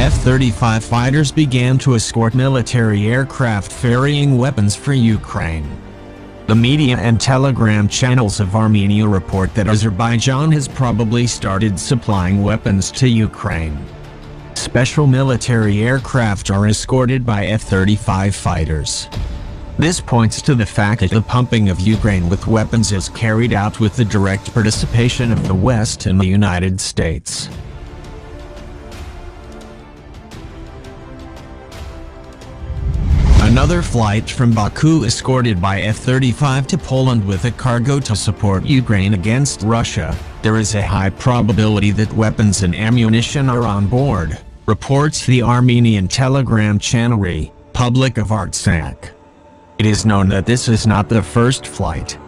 F-35 fighters began to escort military aircraft ferrying weapons for Ukraine. The media and telegram channels of Armenia report that Azerbaijan has probably started supplying weapons to Ukraine. Special military aircraft are escorted by F-35 fighters. This points to the fact that the pumping of Ukraine with weapons is carried out with the direct participation of the West and the United States. Another flight from Baku escorted by F-35 to Poland with a cargo to support Ukraine against Russia. There is a high probability that weapons and ammunition are on board, reports the Armenian telegram channel Republic of Artsakh. It is known that this is not the first flight.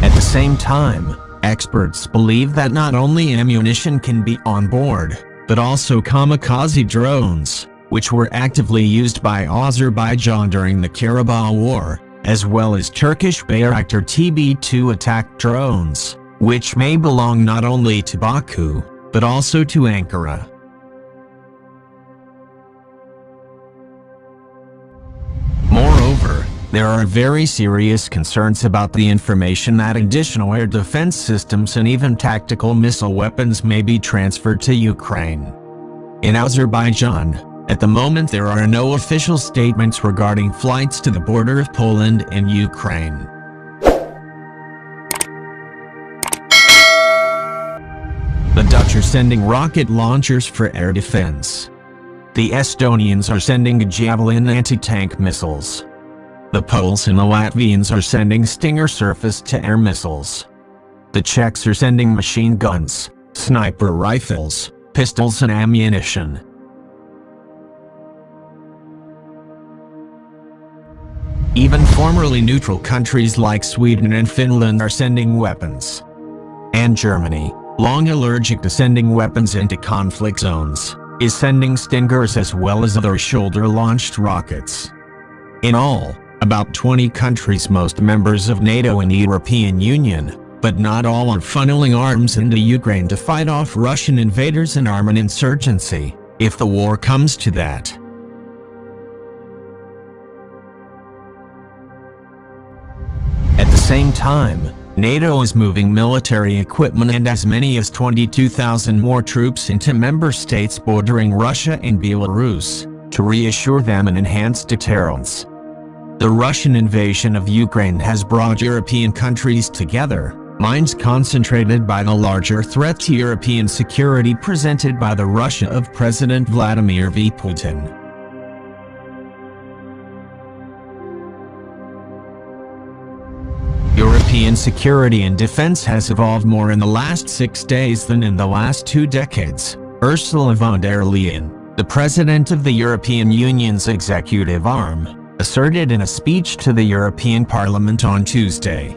At the same time, experts believe that not only ammunition can be on board, but also kamikaze drones, which were actively used by Azerbaijan during the Karabakh War, as well as Turkish Bayraktar TB2 attack drones, which may belong not only to Baku, but also to Ankara. Moreover, there are very serious concerns about the information that additional air defense systems and even tactical missile weapons may be transferred to Ukraine. In Azerbaijan, at the moment there are no official statements regarding flights to the border of Poland and Ukraine. The Dutch are sending rocket launchers for air defense. The Estonians are sending Javelin anti-tank missiles. The Poles and the Latvians are sending Stinger surface-to-air missiles. The Czechs are sending machine guns, sniper rifles, pistols and ammunition. Even formerly neutral countries like Sweden and Finland are sending weapons. And Germany, long allergic to sending weapons into conflict zones, is sending Stingers as well as other shoulder-launched rockets. In all, about 20 countries, most members of NATO and the European Union, but not all, are funneling arms into Ukraine to fight off Russian invaders and arm an insurgency, if the war comes to that. At the same time, NATO is moving military equipment and as many as 22,000 more troops into member states bordering Russia and Belarus, to reassure them and enhance deterrence. The Russian invasion of Ukraine has brought European countries together, minds concentrated by the larger threat to European security presented by the Russia of President Vladimir Putin. European security and defense has evolved more in the last 6 days than in the last 2 decades, Ursula von der Leyen, the president of the European Union's executive arm, asserted in a speech to the European Parliament on Tuesday.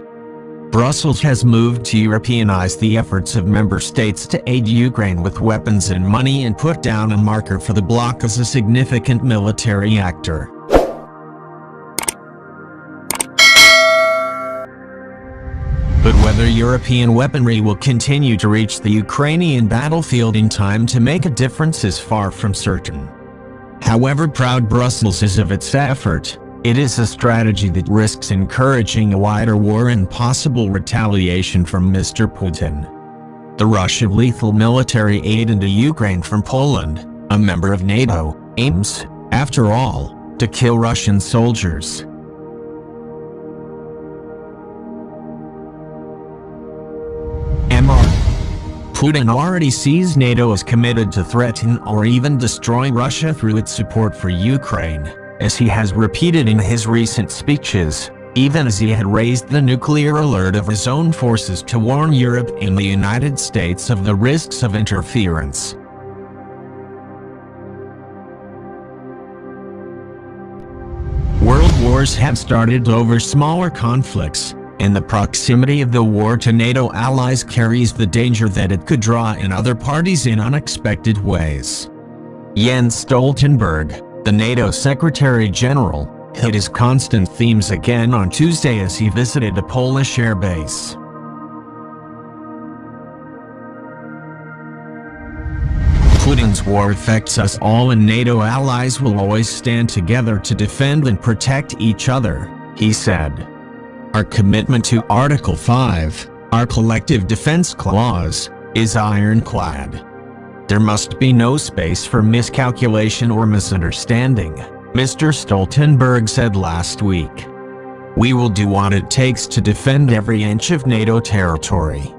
Brussels has moved to Europeanize the efforts of member states to aid Ukraine with weapons and money and put down a marker for the bloc as a significant military actor. But whether European weaponry will continue to reach the Ukrainian battlefield in time to make a difference is far from certain. However proud Brussels is of its effort, it is a strategy that risks encouraging a wider war and possible retaliation from Mr. Putin. The rush of lethal military aid into Ukraine from Poland, a member of NATO, aims, after all, to kill Russian soldiers. Putin already sees NATO as committed to threaten or even destroy Russia through its support for Ukraine, as he has repeated in his recent speeches, even as he had raised the nuclear alert of his own forces to warn Europe and the United States of the risks of interference. World wars have started over smaller conflicts, and the proximity of the war to NATO allies carries the danger that it could draw in other parties in unexpected ways. Jens Stoltenberg, the NATO Secretary General, hit his constant themes again on Tuesday as he visited a Polish air base. Putin's war affects us all, and NATO allies will always stand together to defend and protect each other, he said. Our commitment to Article 5, our collective defense clause, is ironclad. There must be no space for miscalculation or misunderstanding, Mr. Stoltenberg said last week. We will do what it takes to defend every inch of NATO territory.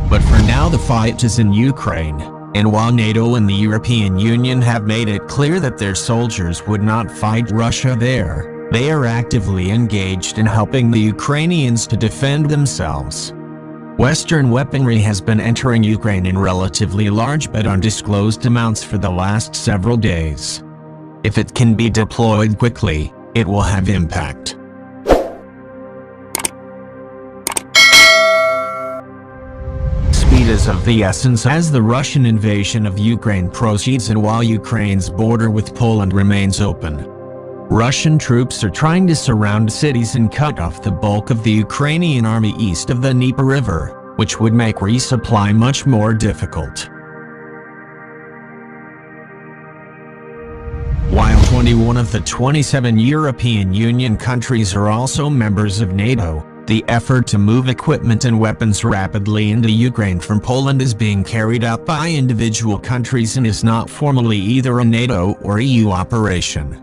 But for now the fight is in Ukraine, and while NATO and the European Union have made it clear that their soldiers would not fight Russia there, they are actively engaged in helping the Ukrainians to defend themselves. Western weaponry has been entering Ukraine in relatively large but undisclosed amounts for the last several days. If it can be deployed quickly, it will have impact. Speed is of the essence as the Russian invasion of Ukraine proceeds, and while Ukraine's border with Poland remains open, Russian troops are trying to surround cities and cut off the bulk of the Ukrainian army east of the Dnieper River, which would make resupply much more difficult. While 21 of the 27 European Union countries are also members of NATO, the effort to move equipment and weapons rapidly into Ukraine from Poland is being carried out by individual countries and is not formally either a NATO or EU operation.